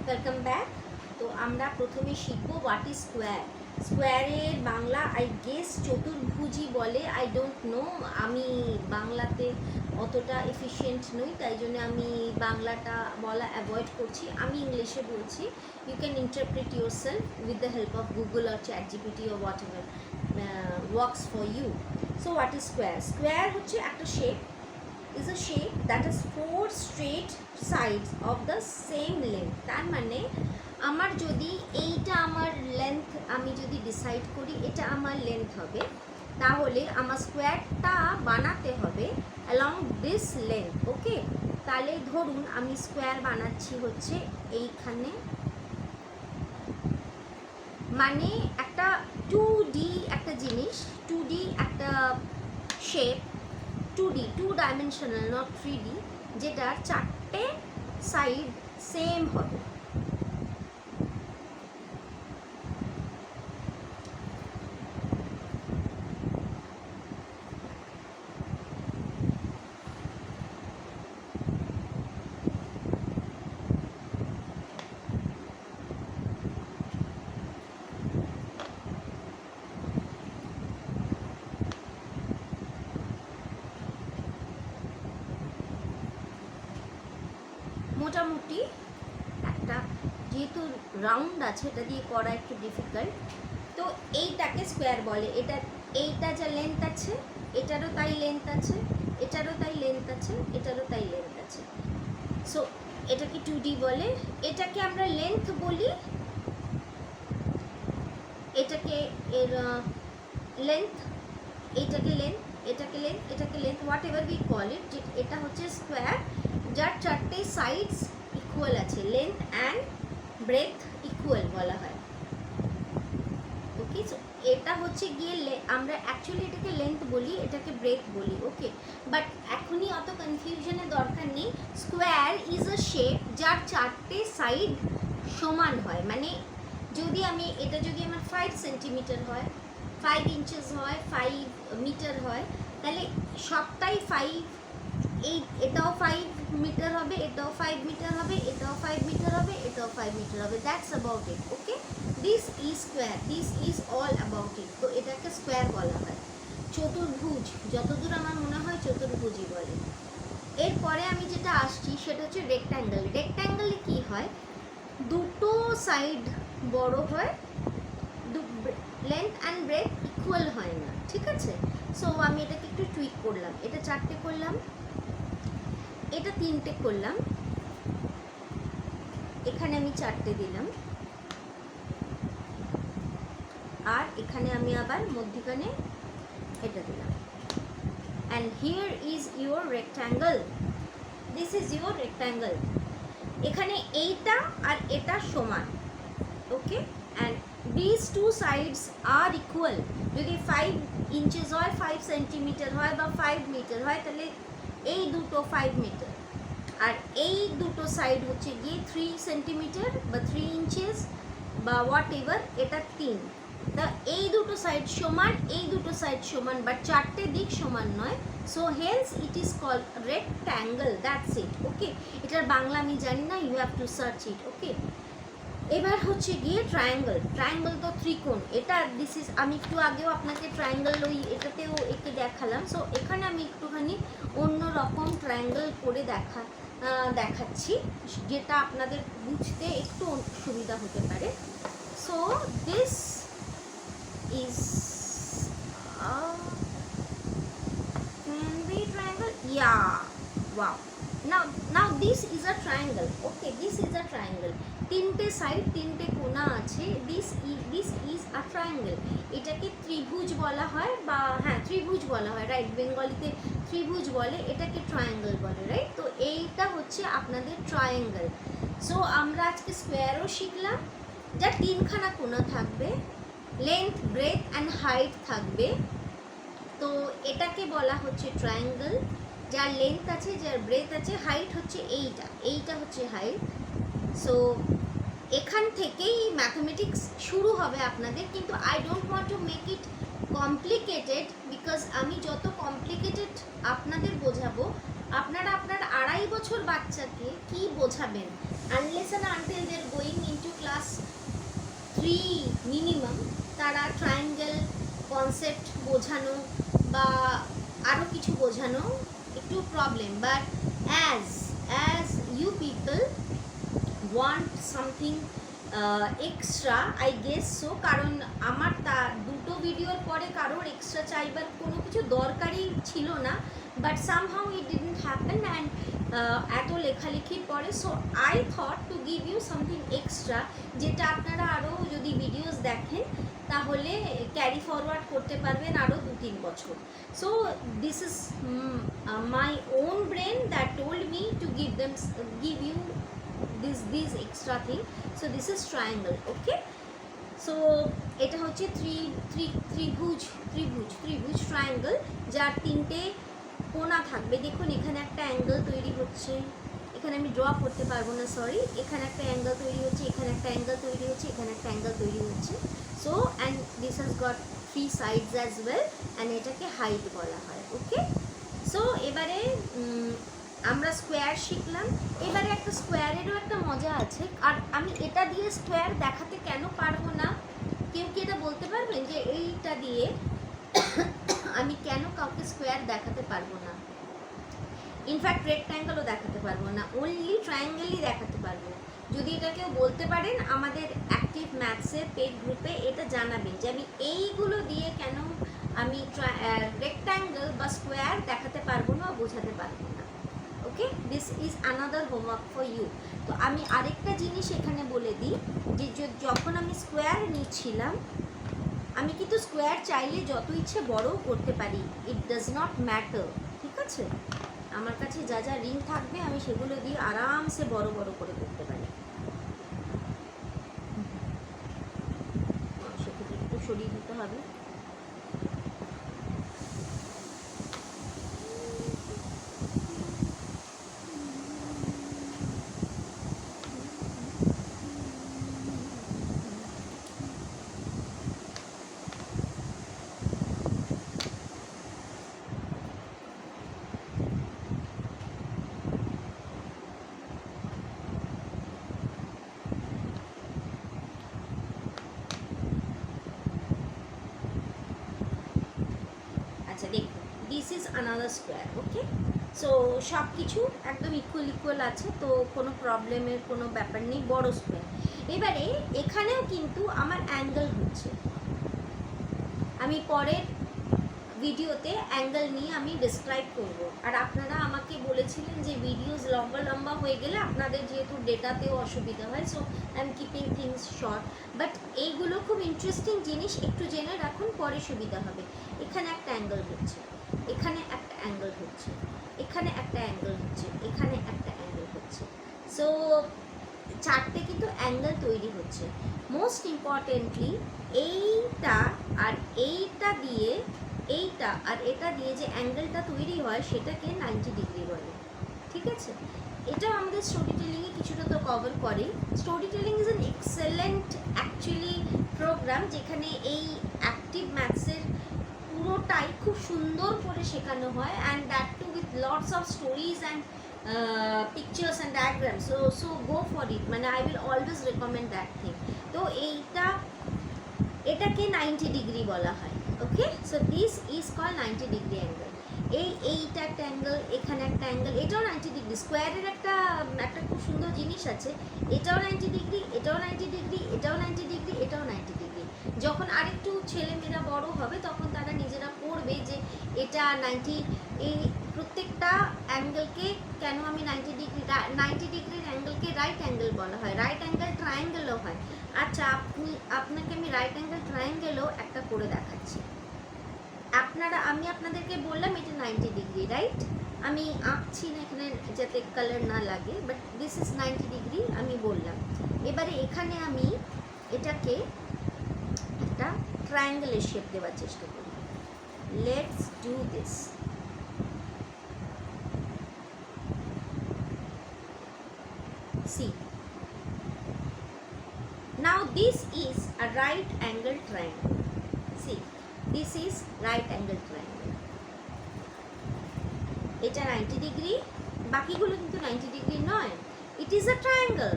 Welcome back. তো আমরা প্রথমে শিখবো হোয়াট ইজ স্কোয়ার। স্কোয়ারের বাংলা আই গেস চতুর্ভুজই বলে, আই ডোন্ট নো। আমি বাংলাতে অতটা এফিশিয়েন্ট নই, তাই জন্য আমি বাংলাটা বলা অ্যাভয়েড করছি, আমি ইংলিশে বলছি। You can interpret yourself with the help of Google or ChatGPT or whatever works for you. So what is square? Square হচ্ছে একটা shape, is a shape that has four straight sides of the same length. তার মানে আমার যদি এইটা আমার length, আমি যদি ডিসাইড করি এটা আমার লেন্থ হবে, তাহলে আমার স্কোয়ারটা বানাতে হবে অ্যালং দিস লেন্থ। ওকে, তাহলে ধরুন আমি স্কোয়ার বানাচ্ছি হচ্ছে এইখানে, মানে একটা 2D একটা জিনিস, 2D একটা shape, 2D, 2 dimensional, not 3D, যেটার চারটে সাইড সেম হবে। মোটামুটি একটা, যেহেতু রাউন্ড আছে এটা দিয়ে করা একটু ডিফিকাল্ট, তো এইটাকে স্কোয়ার বলে। এইটা যা লেন্থ আছে এটারও তাই লেন্থ আছে, এটারও তাই লেন্থ আছে, এটারও তাই লেন্থ আছে। সো এটাকে 2D বলে। এটাকে আমরা লেন্থ বলি, এটাকে এর লেন্থ, এটাকে লেন্থ, এটাকে লেন্থ, এটাকে length, what ever we call it. এটা হচ্ছে স্কোয়ার যার চারটে সাইডস ইকুয়াল আছে, লেন্থ অ্যান্ড ব্রেথ ইকুয়াল বলা হয়। ওকে, সো এটা হচ্ছে গিয়ে আমরা অ্যাকচুয়ালি এটাকে লেন্থ বলি, এটাকে ব্রেথ বলি। ওকে, বাট এখনই অত কনফিউশনের দরকার নেই। স্কোয়ার ইজ আ শেপ যার চারটে সাইড সমান হয়, মানে যদি আমি এটা যদি আমার 5 সেন্টিমিটার হয়, 5 ইঞ্চেস হয়, 5 মিটার হয়, তাহলে সবটাই 5, এটাও 5 মিটার হবে, এটাও 5 মিটার হবে, এটাও 5 মিটার হবে, এটাও 5 মিটার হবে। That's about it. Okay, this is square, this is all about it. তো এটাকে স্কোয়ার বলা হয়। চতুর্ভুজ, যতদূর আমার মনে হয় চতুর্ভুজই বলে। এরপরে আমি যেটা আসছি সেটা হচ্ছে রেক্ট্যাঙ্গেল। রেক্ট্যাঙ্গেলে কি হয়, দুটো সাইড বড় হয়, লেন্থ অ্যান্ড ব্রেথ ইকুয়াল হয় না, ঠিক আছে? সো আমি এটাকে একটু টুইক করলাম, এটা 4টে করলাম, এটা 3টে করলাম, এখানে আমি 4টে দিলাম, আর এখানে আমি আবার মধ্যখানে এটা দিলাম। And here is your rectangle, this is your rectangle. এখানে এইটা আর এটা সমান। Okay, and this two sides are equal. যদি 5 ইঞ্চেস হয়, 5 সেন্টিমিটার হয় বা 5 মিটার হয়, তাহলে এই দুটো 5 মিটার, আর এই দুটো সাইড হচ্ছে গিয়ে 3 সেন্টিমিটার বা 3 ইঞ্চেস বা হোয়াট এভার, এটা 3। তা এই দুটো সাইড সমান, এই দুটো সাইড সমান, বাট চারটে দিক সমান নয়। So hence it is called rectangle, that's it. Okay, এটার বাংলা আমি জানি না, you have to search it. Okay, এবার হচ্ছে গিয়ে ট্রায়াঙ্গেল। ট্রায়াঙ্গেল তো ত্রিকোণ, এটা দিস ইজ, আমি একটু আগেও আপনাকে ট্রায়াঙ্গেল ওই এটাতেও একে দেখালাম। সো এখানে আমি একটুখানি অন্য রকম ট্রায়াঙ্গেল করে দেখাচ্ছি, যেটা আপনাদের বুঝতে একটু সুবিধা হতে পারে। So this is triangle, yeah, wow. Now this is a triangle. Okay, this is a triangle. 3টে সাইড, 3টে কোণা আছে। this is a triangle. এটাকে ত্রিভুজ বলা হয়, বা হ্যাঁ ত্রিভুজ বলা হয়, রাইট? বেঙ্গলিতে ত্রিভুজ বলে, এটাকে ট্রায়াঙ্গেল বলে, রাইট? তো এইটা হচ্ছে আপনাদের ট্রায়াঙ্গেল। সো আমরা আজকে স্কোয়ারও শিখলাম, যা 3খানা কোণা থাকবে, লেন্থ, ব্রেথ অ্যান্ড হাইট থাকবে। তো এটাকে বলা হচ্ছে ট্রায়াঙ্গেল, যার লেন্থ আছে, যার ব্রেথ আছে, হাইট হচ্ছে এইটা হচ্ছে হাইট। সো এখান থেকেই ম্যাথমেটিক্স শুরু হবে আপনাদের, কিন্তু I don't want to make it complicated, because আমি যত কমপ্লিকেটেড আপনাদের বোঝাবো আপনারা আপনার 2.5 বছর বাচ্চাকে কি বোঝাবেন? Unless and until they are going into class 3 minimum, তারা ট্রায়াঙ্গেল কনসেপ্ট বোঝানো বা আরও কিছু বোঝানো একটু problem. But as you people want something extra, I guess so, কারণ আমার দুটো ভিডিওর পরে কারোর এক্সট্রা চাইবার কোনো কিছু দরকারই ছিল না, but somehow it didn't happen and এত লেখালেখির পরে, so I thought to give you something extra, যেটা আপনারা আরও যদি ভিডিওস দেখেন তাহলে ক্যারি ফরওয়ার্ড করতে পারবেন আরও 2-3 বছর। So this is my own brain that told me two give you this extra thing. So this is triangle, okay? So এটা হচ্ছে ত্রিভুজ ট্রায়াঙ্গেল, যার 3টে কোণা থাকবে। দেখুন এখানে একটা অ্যাঙ্গেল তৈরি হচ্ছে, এখানে আমি ড্র করতে পারবো না, সরি। এখানে একটা অ্যাঙ্গেল তৈরি হচ্ছে, এখানে একটা অ্যাঙ্গেল তৈরি হচ্ছে, এখানে একটা অ্যাঙ্গেল তৈরি হচ্ছে। So and this has got 3 sides as well, and এটাকে হাইট বলা হয়, ওকে? সো এবারে আমরা স্কোয়ার শিখলাম। এবারে একটা স্কোয়ারেরও একটা মজা আছে, আর আমি এটা দিয়ে স্কোয়ার দেখাতে কেন পারবো না? কেউ কি এটা বলতে পারবেন যে এইটা দিয়ে আমি কেন কাউকে স্কোয়ার দেখাতে পারবো না? ইনফ্যাক্ট রেক্ট্যাঙ্গেলও দেখাতে পারবো না, অনলি ট্রায়াঙ্গেলই দেখাতে পারবো। যদি এটা কেউ বলতে পারেন আমাদের অ্যাক্টিভ ম্যাথসের পেড গ্রুপে এটা জানাবেন যে আমি এইগুলো দিয়ে কেন আমি রেক্ট্যাঙ্গেল বা স্কোয়ার দেখাতে পারবো না, বোঝাতে পারবো না। Okay, this is another homework for you. তো আমি আরেকটা জিনিস এখানে বলে দিই যে যখন আমি স্কোয়ার নিচ্ছিলাম, আমি কিন্তু স্কোয়ার চাইলে যত ইচ্ছে বড়ও করতে পারি, ইট ডাজ নট ম্যাটার, ঠিক আছে? আমার কাছে যা যা রিং থাকবে আমি সেগুলো দিয়ে আরামসে বড় বড় করে করতে পারি। সেক্ষেত্রে একটু সরিয়ে দিতে হবে। আচ্ছা দেখুন, this is another square, okay? So সব কিছু একদম ইকুয়াল আছে, তো কোনো প্রবলেমের কোনো ব্যাপার নেই, বড় স্কোয়ার। এবারে এখানেও কিন্তু আমার অ্যাঙ্গেল হচ্ছে, আমি পরের ভিডিওতে অ্যাঙ্গেল নিয়ে আমি ডিসক্রাইব করব। আর আপনারা আমাকে বলেছিলেন যে ভিডিওস লম্বা হয়ে গেলে আপনাদের যেহেতু ডেটাতেও অসুবিধা হয়, so I am keeping things short. But এইগুলো খুব ইন্টারেস্টিং জিনিস, একটু জেনে রাখুন, পরে সুবিধা হবে। এখানে একটা অ্যাঙ্গেল হচ্ছে, এখানে একটা অ্যাঙ্গেল হচ্ছে, এখানে একটা অ্যাঙ্গেল হচ্ছে, এখানে একটা অ্যাঙ্গেল হচ্ছে। সো 4টে কিন্তু অ্যাঙ্গেল তৈরি হচ্ছে। মোস্ট ইম্পর্টেন্টলি এইটা আর এইটা দিয়ে, এইটা আর এটা দিয়ে যে অ্যাঙ্গেলটা তৈরি হয় সেটাকে 90 ডিগ্রি বলে, ঠিক আছে? এটাও আমাদের স্টোরি টেলিংয়ে কিছুটা তো কভার করে। Storytelling is an excellent actually program, যেখানে এই অ্যাক্টিভ ম্যাথসের পুরোটাই খুব সুন্দর করে শেখানো হয়, and that too with lots of stories and pictures and diagrams, so go for it, মানে I will always recommend that thing. তো এটাকে 90 ডিগ্রি বলা হয়, okay? So this is call 90 degree angle. এইটা একটা অ্যাঙ্গেল, এখানে একটা অ্যাঙ্গেল, এটাও 90 ডিগ্রি। স্কোয়ারের একটা খুব সুন্দর জিনিস আছে, এটাও 90 ডিগ্রি, এটাও 90 ডিগ্রি, এটাও 90 ডিগ্রি, এটাও 90 ডিগ্রি। যখন আরেকটু ছেলেমেয়েরা বড় হবে তখন তারা নিজেরা পড়বে যে এটা 90, এই প্রত্যেকটা অ্যাঙ্গেলকে কেন আমি 90 ডিগ্রির অ্যাঙ্গেলকে রাইট অ্যাঙ্গেল বলা হয়, রাইট অ্যাঙ্গেল ট্রায়াঙ্গেলও হয়। আচ্ছা, আপনাকে আমি রাইট অ্যাঙ্গেল ট্রায়াঙ্গেলও একটা করে দেখাচ্ছি। আমি আপনাদেরকে বললাম এটা 90 ডিগ্রি, রাইট? আমি আঁকছি না এখানে যাতে কালার না লাগে, বাট দিস ইজ 90 ডিগ্রি আমি বললাম। এবারে এখানে আমি এটাকে একটা ট্রায়াঙ্গেলের শেপ দেওয়ার চেষ্টা করি। Let's do this. See, now this is a right angle triangle. See, this is right angle triangle. এটা 90 ডিগ্রি, বাকিগুলো কিন্তু 90 ডিগ্রি নয়। It is a triangle.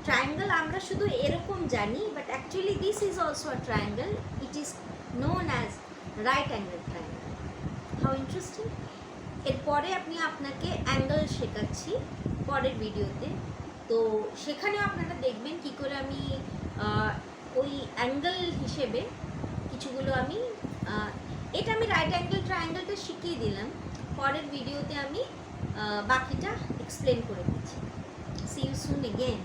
Triangle আমরা শুধু এরকম জানি, but actually this is also a triangle. It is known as right angle triangle. How interesting. এরপরে আপনাকে অ্যাঙ্গেল শেখাচ্ছি পরের ভিডিওতে। তো সেখানেও আপনারা দেখবেন কি করে আমি ওই অ্যাঙ্গেল হিসেবে কিছুগুলো এটা আমি রাইট অ্যাঙ্গেল ট্রায়াঙ্গেলটা শিখিয়ে দিলাম। পরের ভিডিওতে আমি বাকিটা এক্সপ্লেন করে দিচ্ছি। See you soon again.